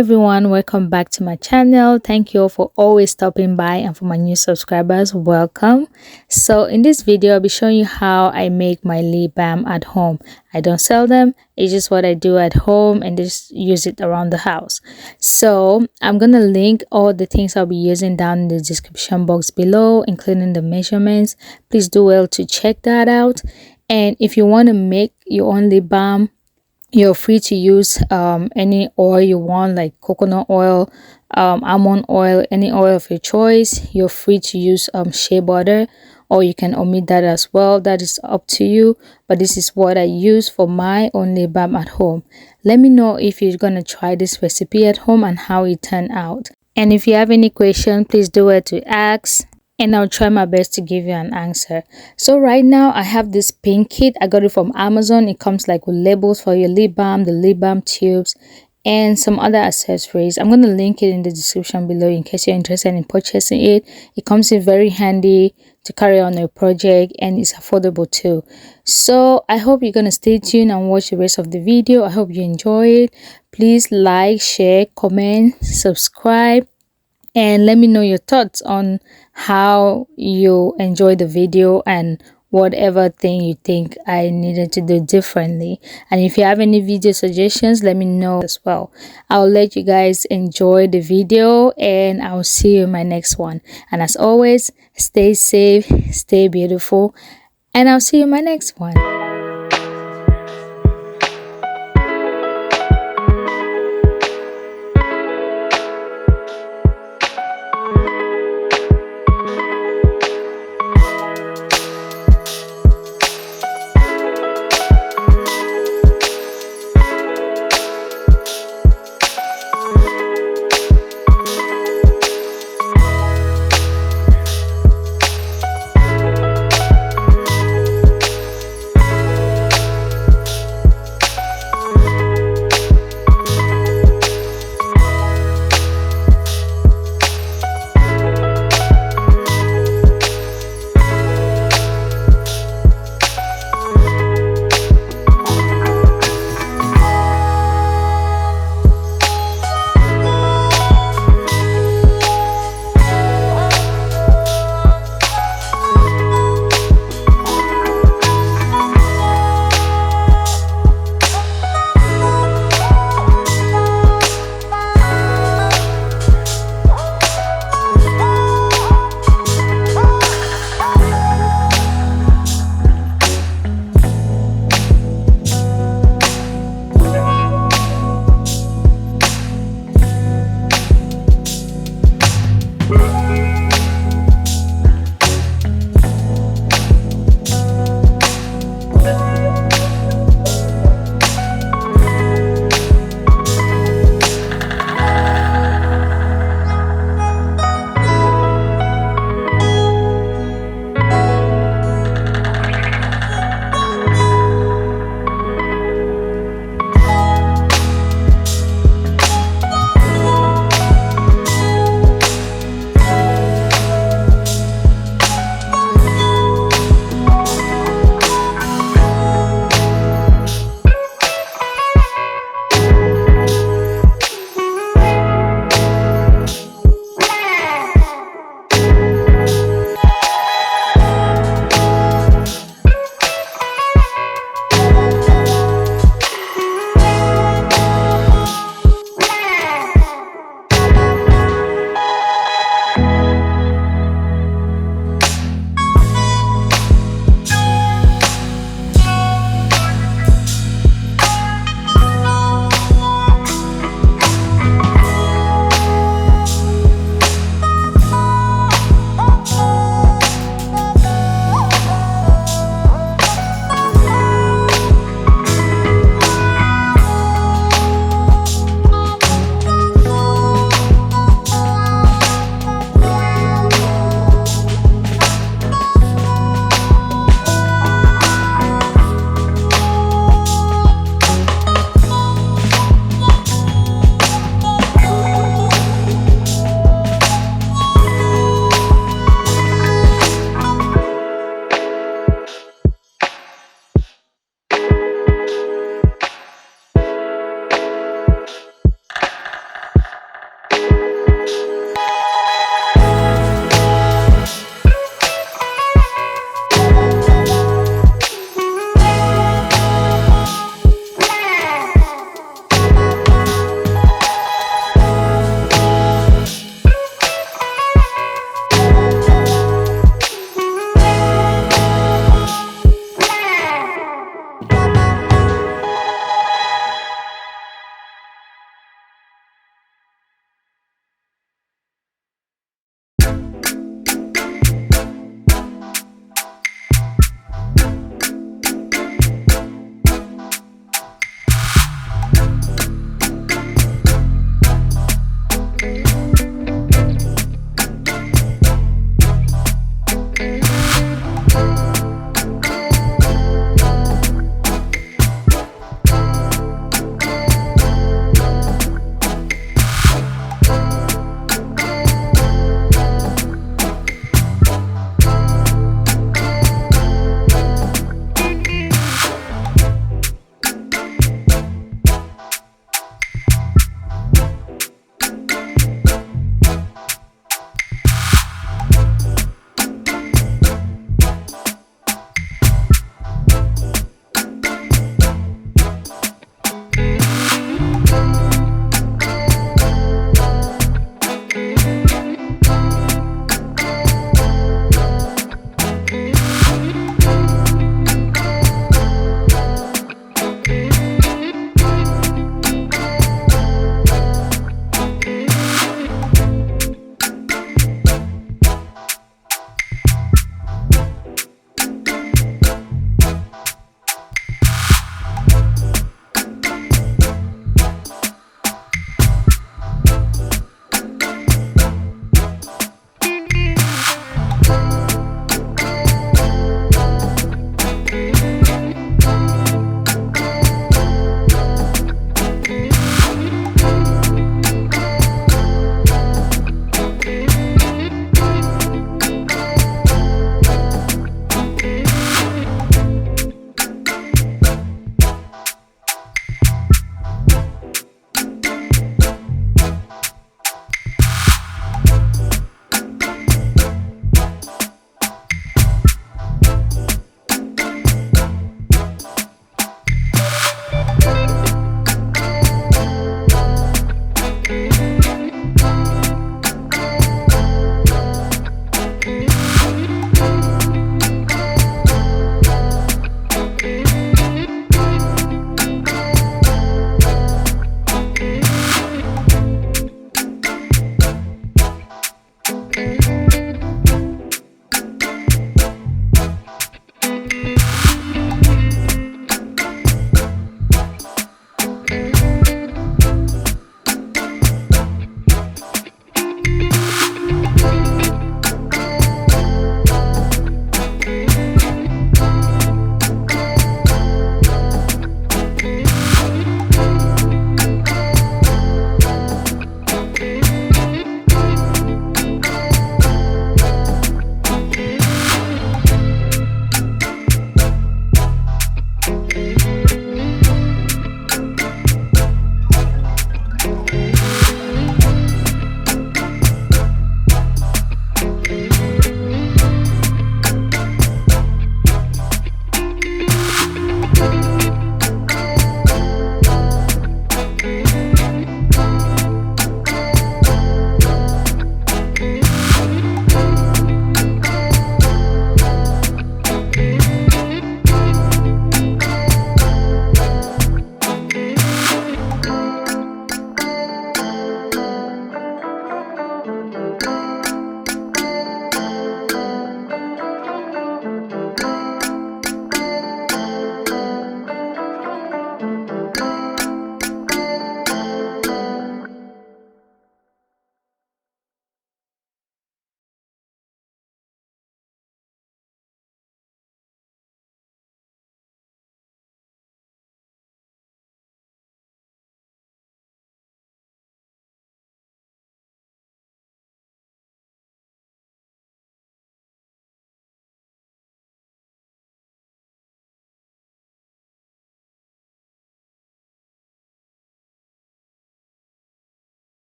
everyone, welcome back to my channel. Thank you all for always stopping by, and for my new subscribers, welcome. So in this video I'll be showing you how I make my lip balm at home. I don't sell them, it's just what I do at home and just use it around the house. So I'm gonna link all the things I'll be using down in the description box below, including the measurements. Please do well to check that out. And if you want to make your own lip balm, you're free to use any oil you want, like coconut oil, almond oil, any oil of your choice. You're free to use shea butter, or you can omit that as well. That is up to you, but this is what I use for my own lip balm at home. Let me know if you're gonna try this recipe at home and how it turned out. And if you have any question, please do it to ask, and I'll try my best to give you an answer. So right now I have this pink kit. I got it from Amazon. It comes like with labels for your lip balm, the lip balm tubes, and some other accessories. I'm going to link it in the description below in case you're interested in purchasing it. It comes in very handy to carry on your project, and it's affordable too. So I hope you're going to stay tuned and watch the rest of the video. I hope you enjoy it. Please like, share, comment, subscribe, and let me know your thoughts on how you enjoy the video and whatever thing you think I needed to do differently. And if you have any video suggestions, let me know as well. I'll let you guys enjoy the video, and I'll see you in my next one. And as always, stay safe, stay beautiful, and I'll see you in my next one.